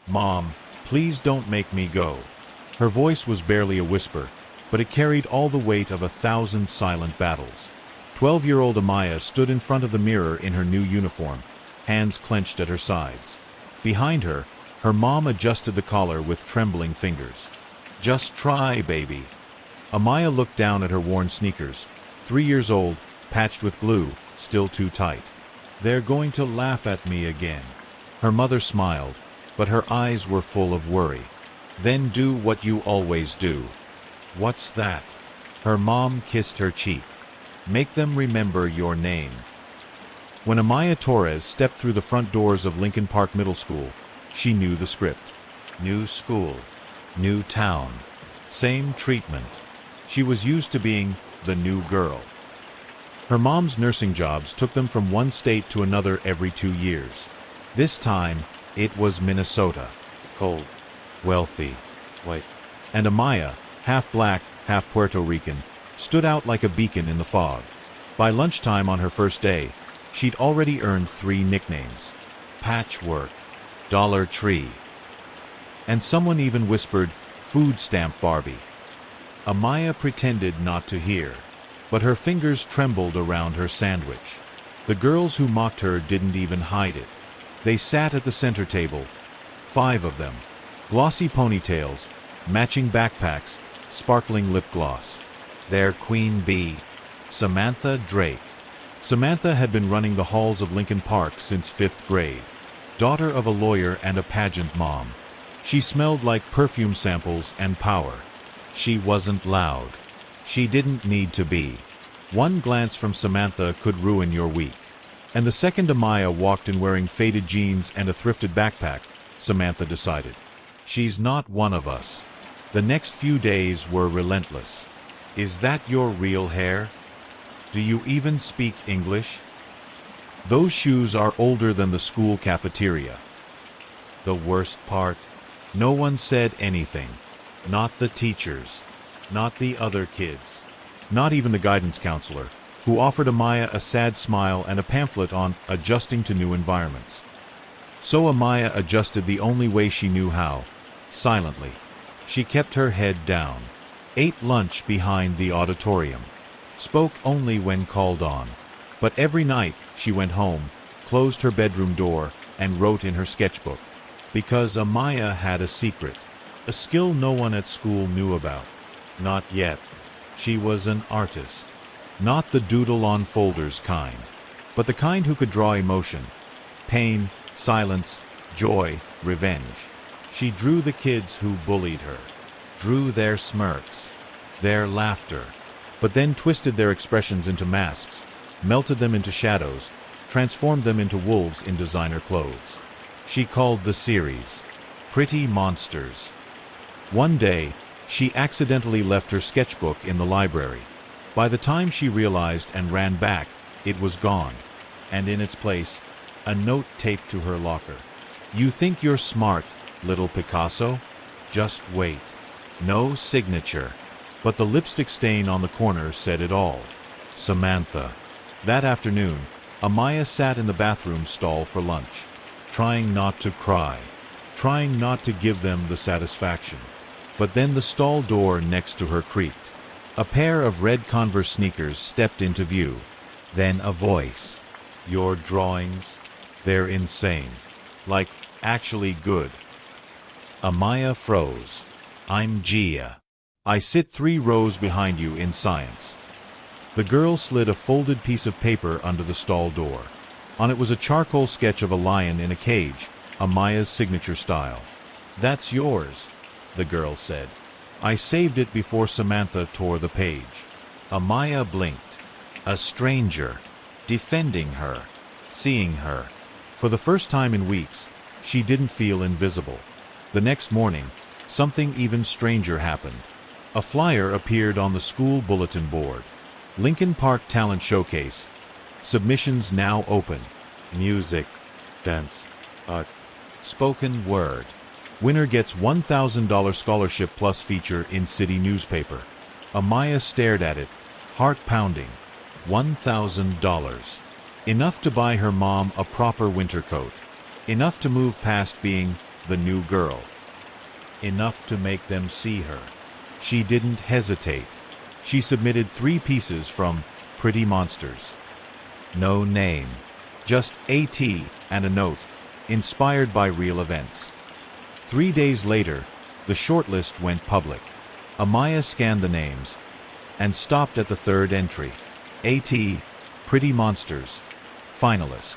"Mom, please don't make me go." Her voice was barely a whisper, but it carried all the weight of 1,000 silent battles. 12-year-old Amaya stood in front of the mirror in her new uniform, hands clenched at her sides. Behind her, her mom adjusted the collar with trembling fingers. "Just try, baby." Amaya looked down at her worn sneakers, 3 years old, patched with glue, still too tight. "They're going to laugh at me again." Her mother smiled, but her eyes were full of worry. "Then do what you always do." "What's that?" Her mom kissed her cheek. "Make them remember your name." When Amaya Torres stepped through the front doors of Lincoln Park Middle School, she knew the script. New school, new town, same treatment. She was used to being the new girl. Her mom's nursing jobs took them from one state to another every 2 years. This time, it was Minnesota. Cold, wealthy, white. And Amaya, half black, half Puerto Rican, stood out like a beacon in the fog. By lunchtime on her first day, she'd already earned 3 nicknames: Patchwork, Dollar Tree, and someone even whispered, "Food stamp Barbie." Amaya pretended not to hear, but her fingers trembled around her sandwich. The girls who mocked her didn't even hide it. They sat at the center table, 5 of them, glossy ponytails, matching backpacks, sparkling lip gloss. Their queen bee, Samantha Drake. Samantha had been running the halls of Lincoln Park since 5th grade, daughter of a lawyer and a pageant mom. She smelled like perfume samples and power. She wasn't loud. She didn't need to be. One glance from Samantha could ruin your week. And the second Amaya walked in wearing faded jeans and a thrifted backpack, Samantha decided, "She's not one of us." The next few days were relentless. "Is that your real hair? Do you even speak English? Those shoes are older than the school cafeteria." The worst part? No one said anything. Not the teachers. Not the other kids. Not even the guidance counselor, who offered Amaya a sad smile and a pamphlet on adjusting to new environments. So Amaya adjusted the only way she knew how, silently. She kept her head down, ate lunch behind the auditorium, spoke only when called on. But every night she went home, closed her bedroom door, and wrote in her sketchbook. Because Amaya had a secret, a skill no one at school knew about. Not yet. She was an artist. Not the doodle on folders kind, but the kind who could draw emotion, pain, silence, joy, revenge. She drew the kids who bullied her, drew their smirks, their laughter, but then twisted their expressions into masks, melted them into shadows, transformed them into wolves in designer clothes. She called the series Pretty Monsters. One day, she accidentally left her sketchbook in the library. By the time she realized and ran back, it was gone, and in its place, a note taped to her locker. "You think you're smart, little Picasso? Just wait." No signature, but the lipstick stain on the corner said it all. Samantha. That afternoon, Amaya sat in the bathroom stall for lunch, trying not to cry, trying not to give them the satisfaction. But then the stall door next to her creaked. A pair of red Converse sneakers stepped into view. Then a voice. "Your drawings? They're insane. Like, actually good." Amaya froze. "I'm Gia. I sit 3 rows behind you in science." The girl slid a folded piece of paper under the stall door. On it was a charcoal sketch of a lion in a cage, Amaya's signature style. "That's yours," the girl said. "I saved it before Samantha tore the page." Amaya blinked. A stranger, defending her, seeing her. For the first time in weeks, she didn't feel invisible. The next morning, something even stranger happened. A flyer appeared on the school bulletin board. Lincoln Park Talent Showcase. Submissions now open. Music, dance, art, spoken word. Winner gets $1,000 scholarship plus feature in city newspaper. Amaya stared at it, heart pounding. $1,000. Enough to buy her mom a proper winter coat. Enough to move past being the new girl. Enough to make them see her. She didn't hesitate. She submitted 3 pieces from Pretty Monsters. No name, just AT and a note, inspired by real events. 3 days later, the shortlist went public. Amaya scanned the names and stopped at the 3rd entry. AT, Pretty Monsters, finalist.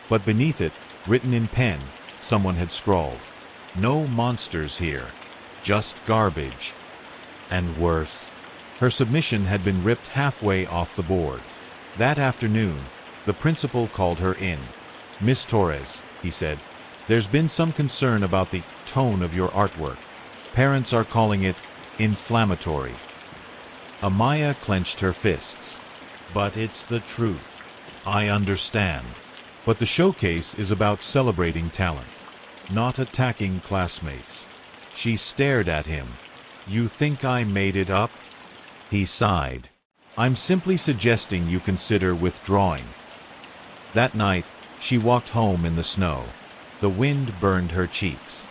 But beneath it, written in pen, someone had scrawled, "No monsters here, just garbage." And worse, her submission had been ripped halfway off the board. That afternoon, the principal called her in. "Miss Torres," he said, "there's been some concern about the tone of your artwork. Parents are calling it inflammatory." Amaya clenched her fists. "But it's the truth. I understand. But the showcase is about celebrating talent, not attacking classmates." She stared at him. "You think I made it up?" He sighed. "I'm simply suggesting you consider withdrawing." That night, she walked home in the snow. The wind burned her cheeks.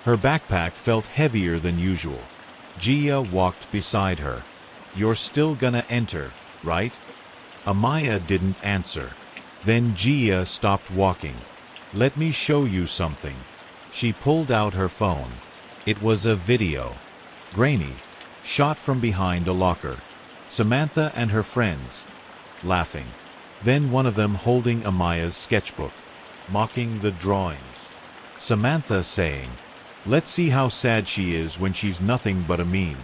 Her backpack felt heavier than usual. Gia walked beside her. "You're still gonna enter, right?" Amaya didn't answer. Then Gia stopped walking. "Let me show you something." She pulled out her phone. It was a video. Grainy, shot from behind a locker. Samantha and her friends, laughing. Then one of them holding Amaya's sketchbook, mocking the drawings. Samantha saying, "Let's see how sad she is when she's nothing but a meme."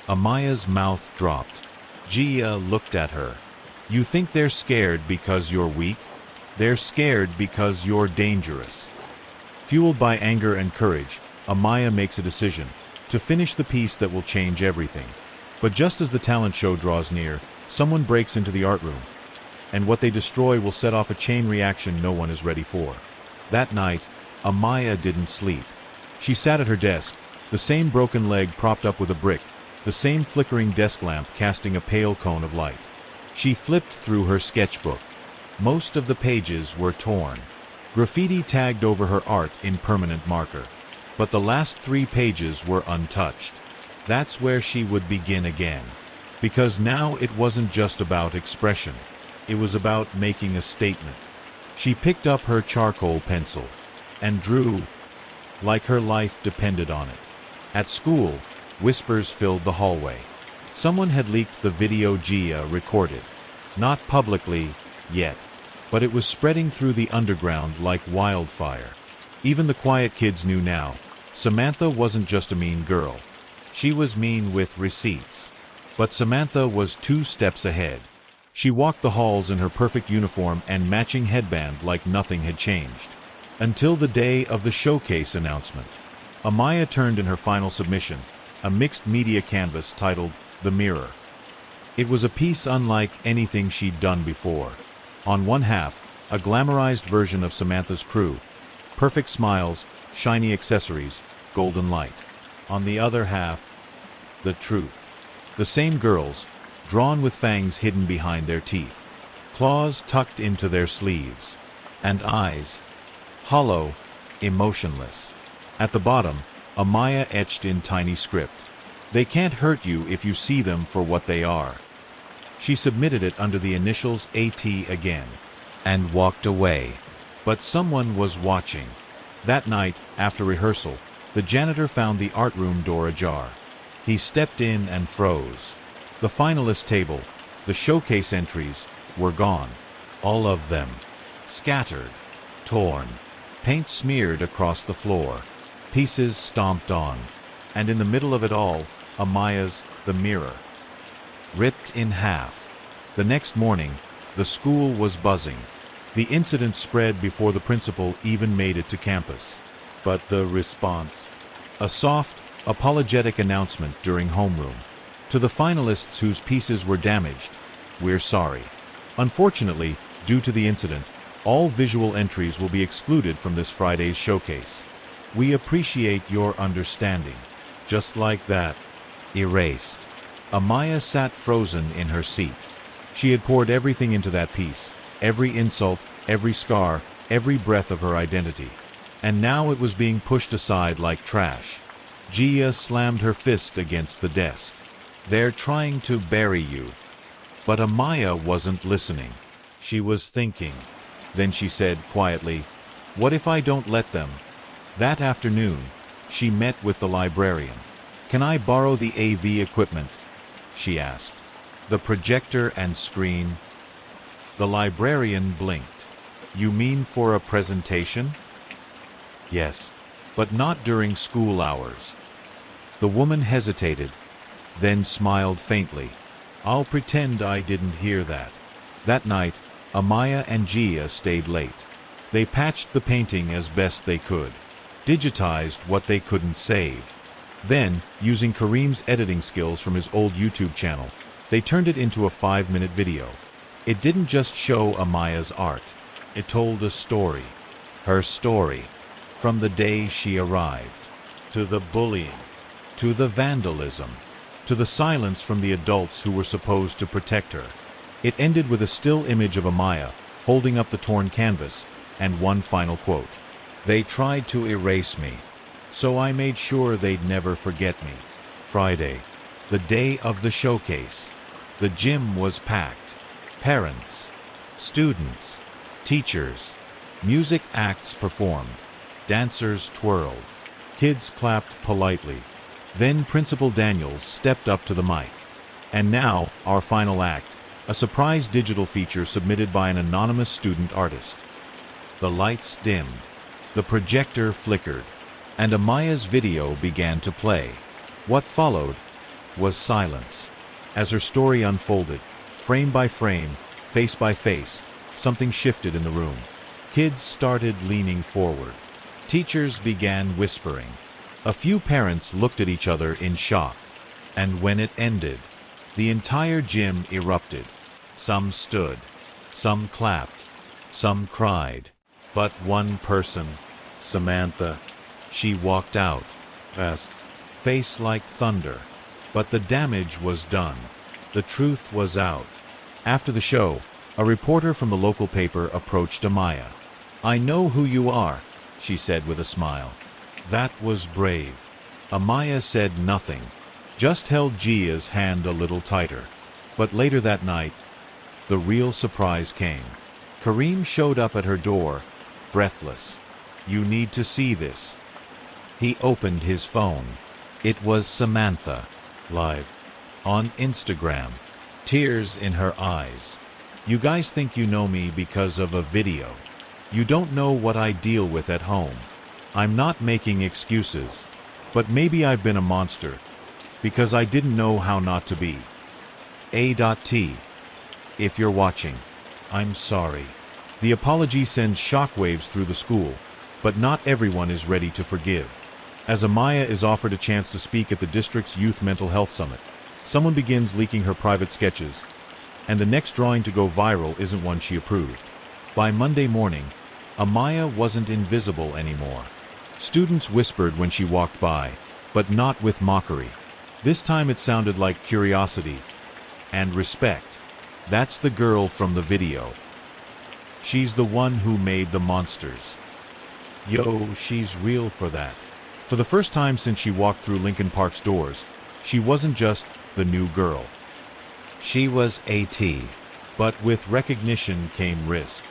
Amaya's mouth dropped. Gia looked at her. "You think they're scared because you're weak? They're scared because you're dangerous." Fueled by anger and courage, Amaya makes a decision to finish the piece that will change everything. But just as the talent show draws near, someone breaks into the art room, and what they destroy will set off a chain reaction no one is ready for. That night, Amaya didn't sleep. She sat at her desk, the same broken leg propped up with a brick, the same flickering desk lamp casting a pale cone of light. She flipped through her sketchbook. Most of the pages were torn. Graffiti tagged over her art in permanent marker. But the last 3 pages were untouched. That's where she would begin again. Because now it wasn't just about expression. It was about making a statement. She picked up her charcoal pencil and drew like her life depended on it. At school, whispers filled the hallway. Someone had leaked the video Gia recorded. Not publicly, yet. But it was spreading through the underground like wildfire. Even the quiet kids knew now. Samantha wasn't just a mean girl. She was mean with receipts. But Samantha was 2 steps ahead. She walked the halls in her perfect uniform and matching headband like nothing had changed. Until the day of the showcase announcement. Amaya turned in her final submission, a mixed media canvas titled The Mirror. It was a piece unlike anything she'd done before. On one half, a glamorized version of Samantha's crew. Perfect smiles, shiny accessories, golden light. On the other half, the truth. The same girls, drawn with fangs hidden behind their teeth. Claws tucked into their sleeves. And eyes, hollow, emotionless. At the bottom, Amaya etched in tiny script. "They can't hurt you if you see them for what they are." She submitted it under the initials AT again, and walked away. But someone was watching. That night, after rehearsal, the janitor found the art room door ajar. He stepped in and froze. The finalist table, the showcase entries, were gone. All of them. Scattered. Torn. Paint smeared across the floor. Pieces stomped on. And in the middle of it all, Amaya's The Mirror. Ripped in half. The next morning, the school was buzzing. The incident spread before the principal even made it to campus. But the response? A soft, apologetic announcement during homeroom. To the finalists whose pieces were damaged, "We're sorry. Unfortunately, due to the incident, all visual entries will be excluded from this Friday's showcase. We appreciate your understanding." Just like that. Erased. Amaya sat frozen in her seat. She had poured everything into that piece, every insult, every scar, every breath of her identity. and now it was being pushed aside like trash. Gia slammed her fist against the desk. "They're trying to bury you." But Amaya wasn't listening. She was thinking. Then she said quietly, "What if I don't let them?" That afternoon, she met with the librarian. "Can I borrow the AV equipment?" she asked. "The projector and screen?" The librarian blinked. "You mean for a presentation?" "Yes, but not during school hours." The woman hesitated, then smiled faintly. "I'll pretend I didn't hear that." That night, Amaya and Gia stayed late. They patched the painting as best they could, digitized what they couldn't save. Then, using Kareem's editing skills from his old YouTube channel, they turned it into a 5-minute video. It didn't just show Amaya's art. It told a story. Her story. From the day she arrived, to the bullying, to the vandalism, to the silence from the adults who were supposed to protect her. It ended with a still image of Amaya holding up the torn canvas and one final quote. "They tried to erase me, so I made sure they'd never forget me." Friday, the day of the showcase. The gym was packed. Parents, students, teachers, music acts performed, dancers twirled, kids clapped politely. Then Principal Daniels stepped up to the mic. And now, our final act, a surprise digital feature submitted by an anonymous student artist. The lights dimmed, the projector flickered, and Amaya's video began to play. What followed was silence. As her story unfolded, frame by frame, face by face, something shifted in the room. Kids started leaning forward. Teachers began whispering. A few parents looked at each other in shock. And when it ended, the entire gym erupted. Some stood, some clapped, some cried. But one person, Samantha, she walked out, fast, face like thunder. But the damage was done. The truth was out. After the show, a reporter from the local paper approached Amaya. "I know who you are," she said with a smile. That was brave. Amaya said nothing, just held Gia's hand a little tighter. But later that night, the real surprise came. Kareem showed up at her door, breathless. "You need to see this." He opened his phone. It was Samantha, live, on Instagram, tears in her eyes. "You guys think you know me because of a video. You don't know what I deal with at home. I'm not making excuses, but maybe I've been a monster, because I didn't know how not to be. A.T. If you're watching, I'm sorry." The apology sends shockwaves through the school, but not everyone is ready to forgive. As Amaya is offered a chance to speak at the district's Youth Mental Health Summit, someone begins leaking her private sketches, and the next drawing to go viral isn't one she approved. By Monday morning, Amaya wasn't invisible anymore. Students whispered when she walked by, but not with mockery. This time it sounded like curiosity and respect. "That's the girl from the video. She's the one who made the monsters. Yo, she's real for that." For the first time since she walked through Lincoln Park's doors, she wasn't just the new girl. She was A.T. But with recognition came risk.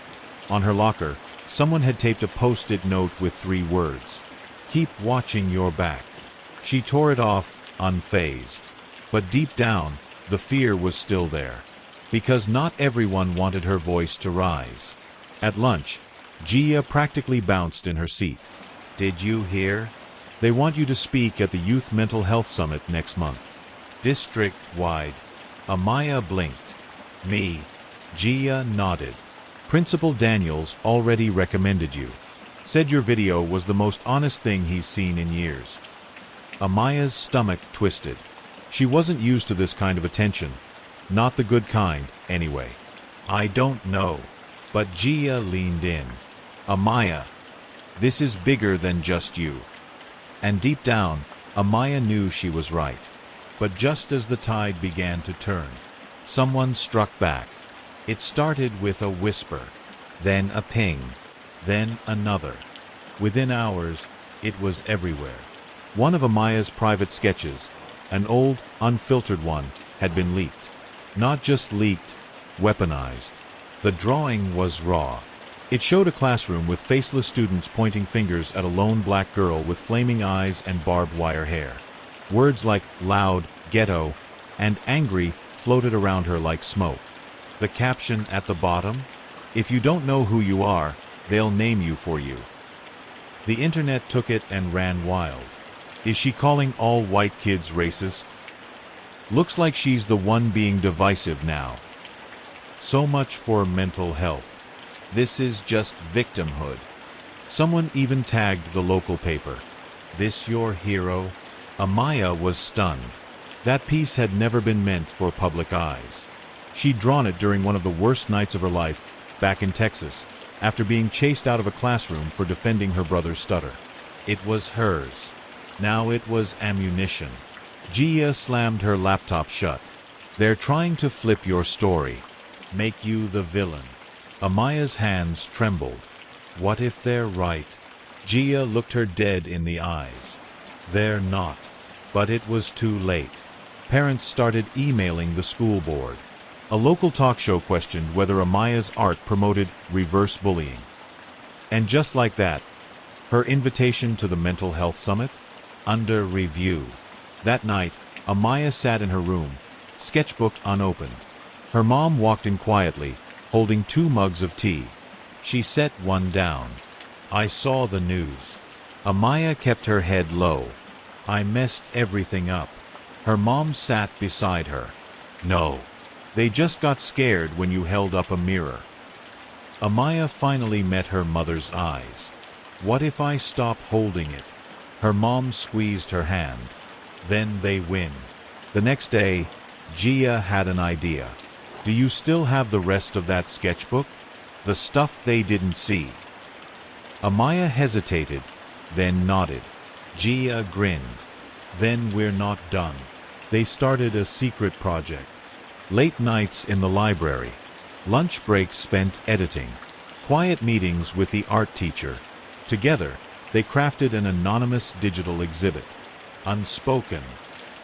On her locker, someone had taped a post-it note with 3 words. "Keep watching your back." She tore it off, unfazed. But deep down, the fear was still there. Because not everyone wanted her voice to rise. At lunch, Gia practically bounced in her seat. "Did you hear? They want you to speak at the Youth Mental Health Summit next month. District-wide." Amaya blinked. "Me." Gia nodded. "Principal Daniels already recommended you. Said your video was the most honest thing he's seen in years." Amaya's stomach twisted. She wasn't used to this kind of attention. Not the good kind, anyway. "I don't know." But Gia leaned in. "Amaya, this is bigger than just you." And deep down, Amaya knew she was right. But just as the tide began to turn, someone struck back. It started with a whisper, then a ping, then another. Within hours, it was everywhere. One of Amaya's private sketches, an old, unfiltered one, had been leaked. Not just leaked, weaponized. The drawing was raw. It showed a classroom with faceless students pointing fingers at a lone black girl with flaming eyes and barbed wire hair. Words like loud, ghetto, and angry floated around her like smoke. The caption at the bottom? If you don't know who you are, they'll name you for you. The internet took it and ran wild. Is she calling all white kids racist? Looks like she's the one being divisive now. So much for mental health. This is just victimhood. Someone even tagged the local paper. This your hero? Amaya was stunned. That piece had never been meant for public eyes. She'd drawn it during one of the worst nights of her life, back in Texas, after being chased out of a classroom for defending her brother's stutter. It was hers. Now it was ammunition. Gia slammed her laptop shut. They're trying to flip your story. Make you the villain. Amaya's hands trembled. What if they're right? Gia looked her dead in the eyes. They're not. But it was too late. Parents started emailing the school board. A local talk show questioned whether Amaya's art promoted reverse bullying. And just like that, her invitation to the mental health summit? Under review. That night, Amaya sat in her room, sketchbook unopened. Her mom walked in quietly, holding 2 mugs of tea. She set one down. I saw the news. Amaya kept her head low. I messed everything up. Her mom sat beside her. No. They just got scared when you held up a mirror. Amaya finally met her mother's eyes. What if I stop holding it? Her mom squeezed her hand. Then they win. The next day, Gia had an idea. Do you still have the rest of that sketchbook? The stuff they didn't see. Amaya hesitated, then nodded. Gia grinned. Then we're not done. They started a secret project. Late nights in the library. Lunch breaks spent editing. Quiet meetings with the art teacher. Together, they crafted an anonymous digital exhibit. Unspoken.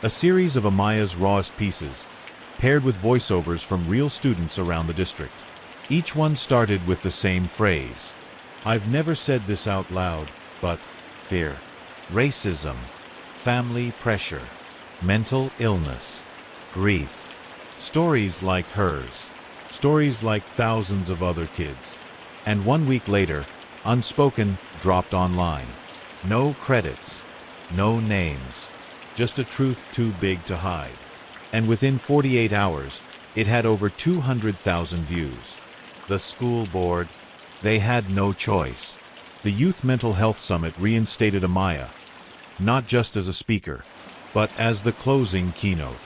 A series of Amaya's rawest pieces, paired with voiceovers from real students around the district. Each one started with the same phrase. I've never said this out loud, but fear, racism, family pressure, mental illness, grief. Stories like hers. Stories like thousands of other kids. And 1 week later, Unspoken dropped online. No credits, no names, just a truth too big to hide. And within 48 hours, it had over 200,000 views. The school board, they had no choice. The Youth Mental Health Summit reinstated Amaya, not just as a speaker, but as the closing keynote.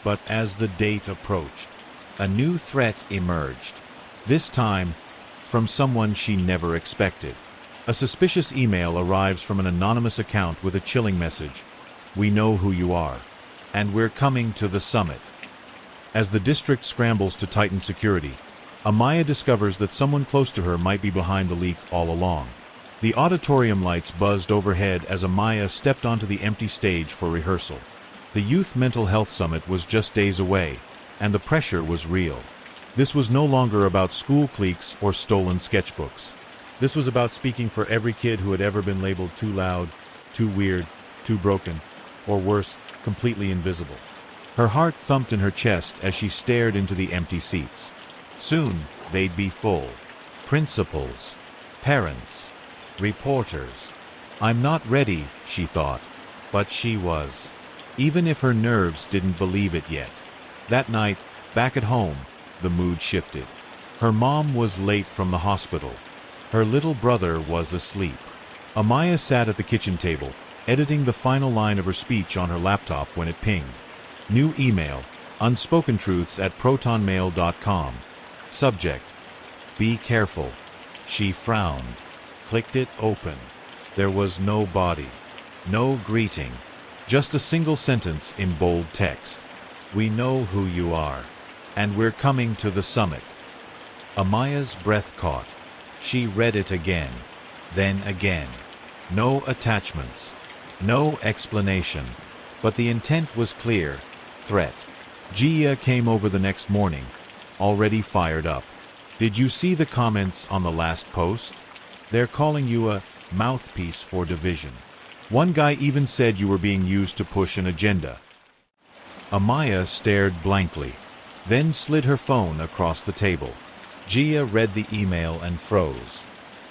But as the date approached, a new threat emerged. This time, from someone she never expected. A suspicious email arrives from an anonymous account with a chilling message. We know who you are, and we're coming to the summit. As the district scrambles to tighten security, Amaya discovers that someone close to her might be behind the leak all along. The auditorium lights buzzed overhead as Amaya stepped onto the empty stage for rehearsal. The Youth Mental Health Summit was just days away, and the pressure was real. This was no longer about school cliques or stolen sketchbooks. This was about speaking for every kid who had ever been labeled too loud, too weird, too broken, or worse, completely invisible. Her heart thumped in her chest as she stared into the empty seats. Soon, they'd be full. Principals, parents, reporters. I'm not ready, she thought. But she was. Even if her nerves didn't believe it yet. That night, back at home, the mood shifted. Her mom was late from the hospital. Her little brother was asleep. Amaya sat at the kitchen table, editing the final line of her speech on her laptop when it pinged. New email, unspoken_truths@protonmail.com. Subject, be careful. She frowned, clicked it open. There was no body, no greeting, just a single sentence in bold text. We know who you are, and we're coming to the summit. Amaya's breath caught. She read it again, then again. No attachments. No explanation. But the intent was clear. Threat. Gia came over the next morning, already fired up. Did you see the comments on the last post? They're calling you a mouthpiece for division. One guy even said you were being used to push an agenda. Amaya stared blankly, then slid her phone across the table. Gia read the email and froze.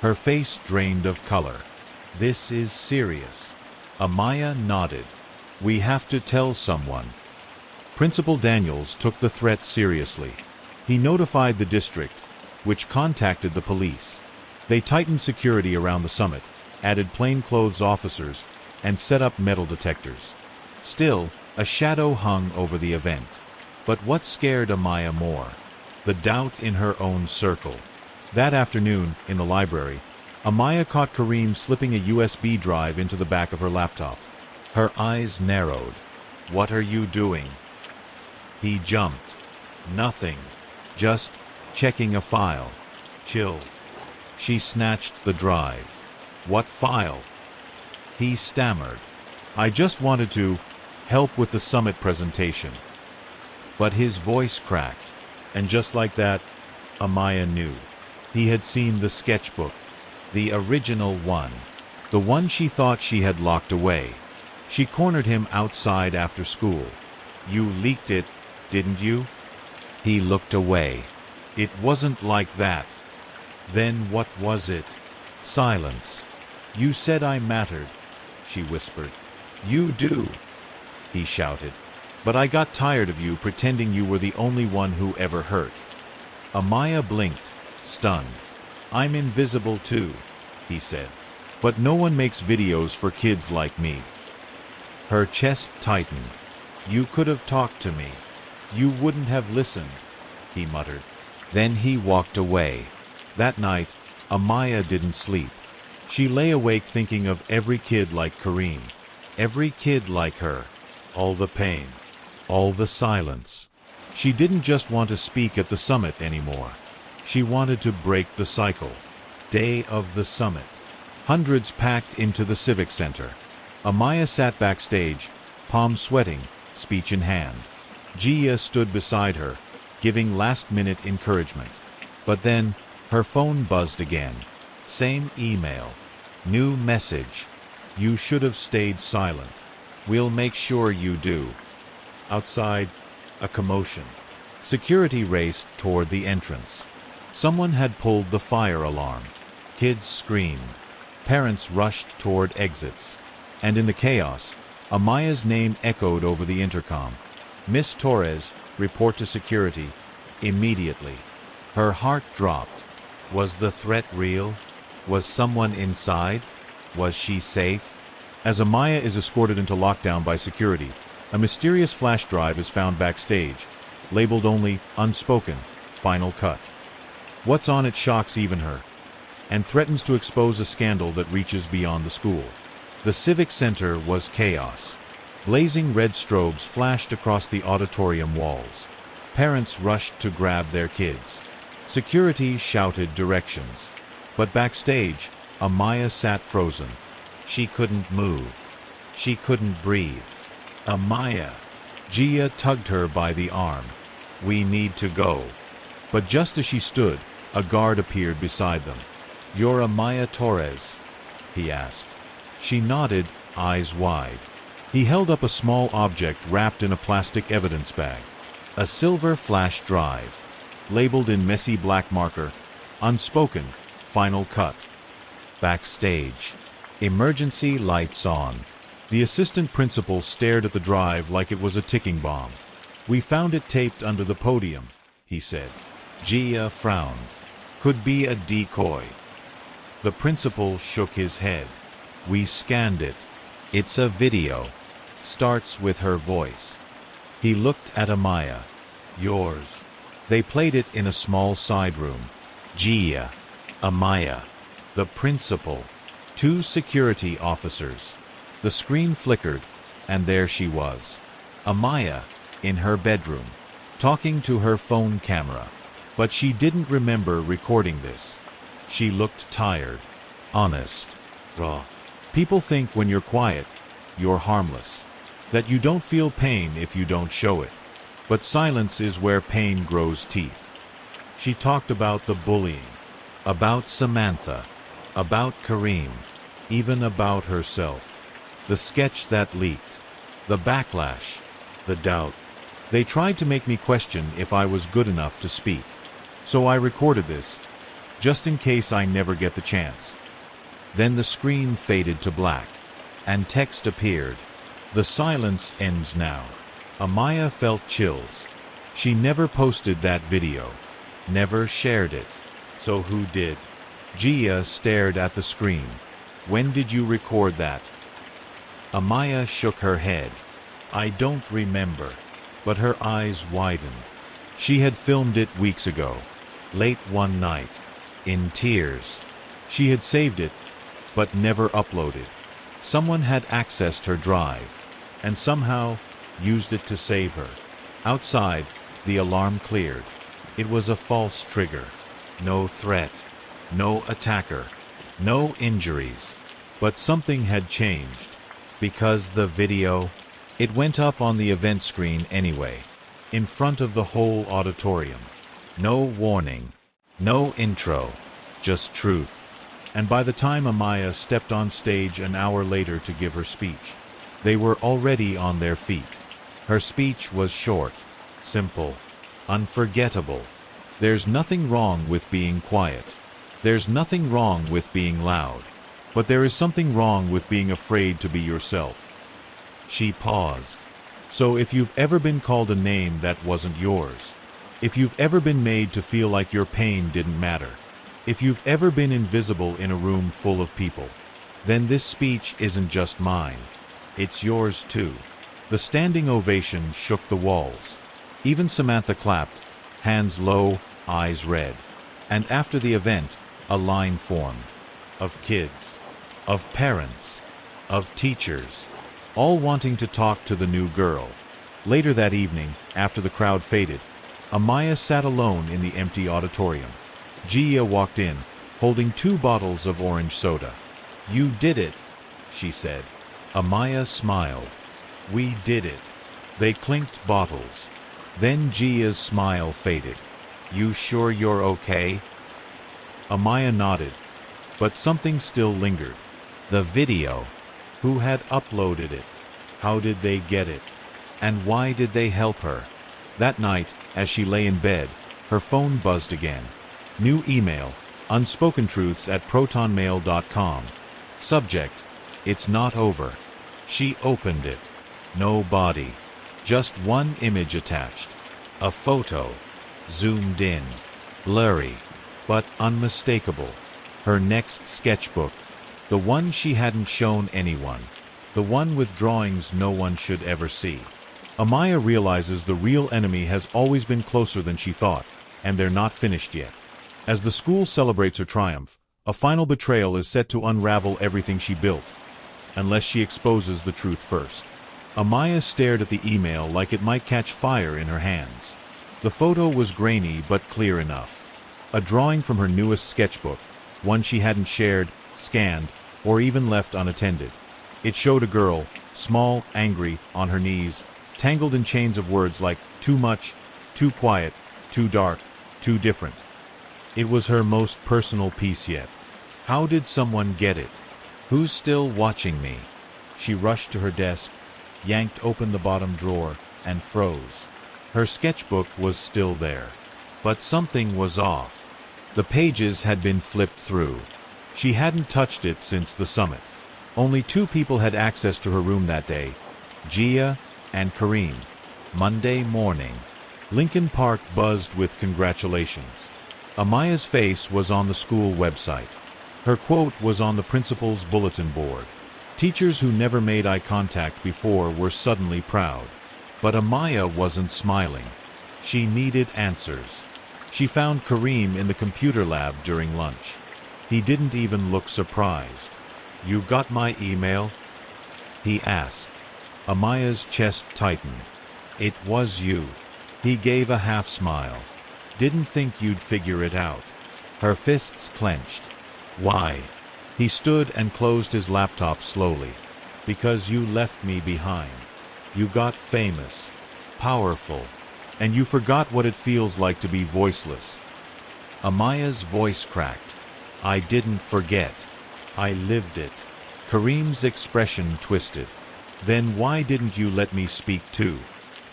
Her face drained of color. This is serious. Amaya nodded. We have to tell someone. Principal Daniels took the threat seriously. He notified the district, which contacted the police. They tightened security around the summit, added plainclothes officers, and set up metal detectors. Still, a shadow hung over the event. But what scared Amaya more? The doubt in her own circle. That afternoon, in the library, Amaya caught Kareem slipping a USB drive into the back of her laptop. Her eyes narrowed. What are you doing? He jumped. Nothing. Just checking a file. Chill. She snatched the drive. What file? He stammered. I just wanted to help with the summit presentation. But his voice cracked, and just like that, Amaya knew. He had seen the sketchbook, the original one, the one she thought she had locked away. She cornered him outside after school. You leaked it, didn't you? He looked away. It wasn't like that. Then what was it? Silence. You said I mattered, she whispered. You do, he shouted. But I got tired of you pretending you were the only one who ever hurt. Amaya blinked, stunned. I'm invisible too, he said. But no one makes videos for kids like me. Her chest tightened. You could have talked to me. You wouldn't have listened, he muttered. Then he walked away. That night, Amaya didn't sleep. She lay awake thinking of every kid like Kareem. Every kid like her. All the pain. All the silence. She didn't just want to speak at the summit anymore. She wanted to break the cycle. Day of the summit. Hundreds packed into the Civic Center. Amaya sat backstage, palms sweating, speech in hand. Gia stood beside her, giving last-minute encouragement. But then, her phone buzzed again. Same email. New message. You should have stayed silent. We'll make sure you do. Outside, a commotion. Security raced toward the entrance. Someone had pulled the fire alarm. Kids screamed. Parents rushed toward exits. And in the chaos, Amaya's name echoed over the intercom. Miss Torres, report to security, immediately. Her heart dropped. Was the threat real? Was someone inside? Was she safe? As Amaya is escorted into lockdown by security, a mysterious flash drive is found backstage, labeled only Unspoken, Final Cut. What's on it shocks even her, and threatens to expose a scandal that reaches beyond the school. The Civic Center was chaos. Blazing red strobes flashed across the auditorium walls. Parents rushed to grab their kids. Security shouted directions. But backstage, Amaya sat frozen. She couldn't move. She couldn't breathe. Amaya. Gia tugged her by the arm. We need to go. But just as she stood, a guard appeared beside them. You're Amaya Torres? He asked. She nodded, eyes wide. He held up a small object wrapped in a plastic evidence bag. A silver flash drive, labeled in messy black marker, Unspoken, Final Cut. Backstage. Emergency lights on. The assistant principal stared at the drive like it was a ticking bomb. We found it taped under the podium, he said. Gia frowned. Could be a decoy. The principal shook his head. We scanned it. It's a video. Starts with her voice. He looked at Amaya. Yours. They played it in a small side room. Gia. Amaya. The principal. 2 security officers. The screen flickered, and there she was. Amaya, in her bedroom, talking to her phone camera. But she didn't remember recording this. She looked tired. Honest. Raw. People think when you're quiet, you're harmless. That you don't feel pain if you don't show it. But silence is where pain grows teeth. She talked about the bullying, about Samantha, about Kareem, even about herself. The sketch that leaked, the backlash, the doubt. They tried to make me question if I was good enough to speak. So I recorded this, just in case I never get the chance. Then the screen faded to black, and text appeared. The silence ends now. Amaya felt chills. She never posted that video, never shared it. So who did? Gia stared at the screen. When did you record that? Amaya shook her head. I don't remember. But her eyes widened. She had filmed it weeks ago, late one night, in tears. She had saved it, but never uploaded. Someone had accessed her drive, and somehow used it to save her. Outside, the alarm cleared. It was a false trigger. No threat, no attacker, no injuries. But something had changed. Because the video, it went up on the event screen anyway, in front of the whole auditorium. No warning, no intro, just truth. And by the time Amaya stepped on stage an hour later to give her speech, they were already on their feet. Her speech was short, simple, unforgettable. There's nothing wrong with being quiet. There's nothing wrong with being loud. But there is something wrong with being afraid to be yourself. She paused. So if you've ever been called a name that wasn't yours, if you've ever been made to feel like your pain didn't matter, if you've ever been invisible in a room full of people, then this speech isn't just mine. It's yours too. The standing ovation shook the walls. Even Samantha clapped, hands low, eyes red. And after the event, a line formed. Of kids, of parents, of teachers, all wanting to talk to the new girl. Later that evening, after the crowd faded, Amaya sat alone in the empty auditorium. Gia walked in, holding 2 bottles of orange soda. You did it, she said. Amaya smiled. We did it. They clinked bottles. Then Gia's smile faded. You sure you're okay? Amaya nodded, but something still lingered. The video. Who had uploaded it? How did they get it? And why did they help her? That night, as she lay in bed, her phone buzzed again. New email, unspokentruths@protonmail.com. Subject, it's not over. She opened it. No body. Just one image attached. A photo. Zoomed in. Blurry, but unmistakable. Her next sketchbook. The one she hadn't shown anyone. The one with drawings no one should ever see. Amaya realizes the real enemy has always been closer than she thought, and they're not finished yet. As the school celebrates her triumph, a final betrayal is set to unravel everything she built, unless she exposes the truth first. Amaya stared at the email like it might catch fire in her hands. The photo was grainy but clear enough. A drawing from her newest sketchbook, one she hadn't shared, scanned, or even left unattended. It showed a girl, small, angry, on her knees, tangled in chains of words like too much, too quiet, too dark, too different. It was her most personal piece yet. How did someone get it? Who's still watching me? She rushed to her desk, yanked open the bottom drawer, and froze. Her sketchbook was still there. But something was off. The pages had been flipped through. She hadn't touched it since the summit. Only 2 people had access to her room that day, Gia and Kareem. Monday morning. Lincoln Park buzzed with congratulations. Amaya's face was on the school website. Her quote was on the principal's bulletin board. Teachers who never made eye contact before were suddenly proud. But Amaya wasn't smiling. She needed answers. She found Kareem in the computer lab during lunch. He didn't even look surprised. You got my email? He asked. Amaya's chest tightened. It was you. He gave a half smile. Didn't think you'd figure it out. Her fists clenched. Why? He stood and closed his laptop slowly. Because you left me behind. You got famous, powerful, and you forgot what it feels like to be voiceless. Amaya's voice cracked. I didn't forget. I lived it. Kareem's expression twisted. Then why didn't you let me speak too?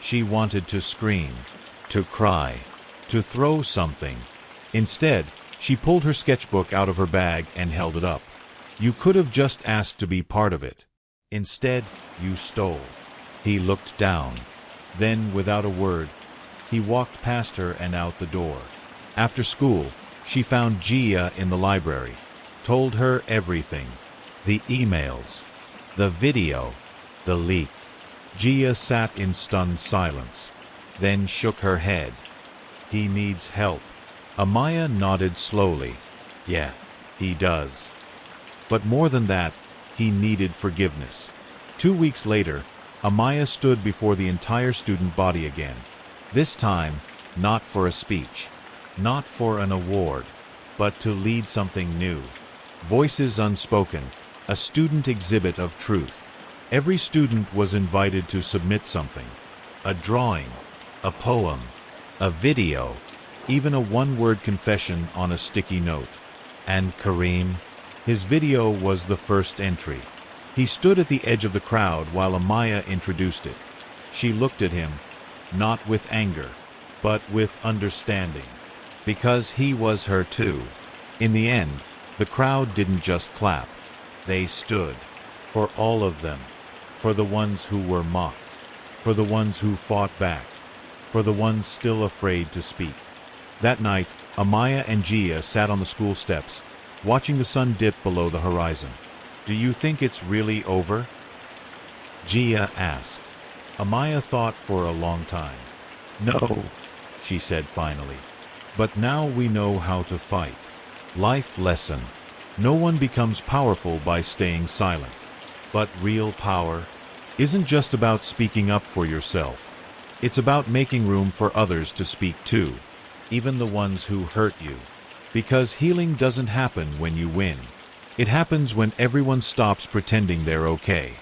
She wanted to scream, to cry, to throw something. Instead, she pulled her sketchbook out of her bag and held it up. You could have just asked to be part of it. Instead, you stole. He looked down. Then, without a word, he walked past her and out the door. After school, she found Gia in the library, told her everything. The emails, the video, the leak. Gia sat in stunned silence, then shook her head. He needs help. Amaya nodded slowly. Yeah, he does. But more than that, he needed forgiveness. 2 weeks later, Amaya stood before the entire student body again. This time, not for a speech, not for an award, but to lead something new. Voices unspoken, a student exhibit of truth. Every student was invited to submit something. A drawing, a poem, a video, even a one-word confession on a sticky note. And Kareem? His video was the first entry. He stood at the edge of the crowd while Amaya introduced it. She looked at him, not with anger, but with understanding. Because he was her too. In the end, the crowd didn't just clap. They stood. For all of them. For the ones who were mocked. For the ones who fought back. For the ones still afraid to speak. That night, Amaya and Gia sat on the school steps, watching the sun dip below the horizon. Do you think it's really over? Gia asked. Amaya thought for a long time. No, she said finally. But now we know how to fight. Life lesson. No one becomes powerful by staying silent. But real power isn't just about speaking up for yourself. It's about making room for others to speak too, even the ones who hurt you. Because healing doesn't happen when you win. It happens when everyone stops pretending they're okay.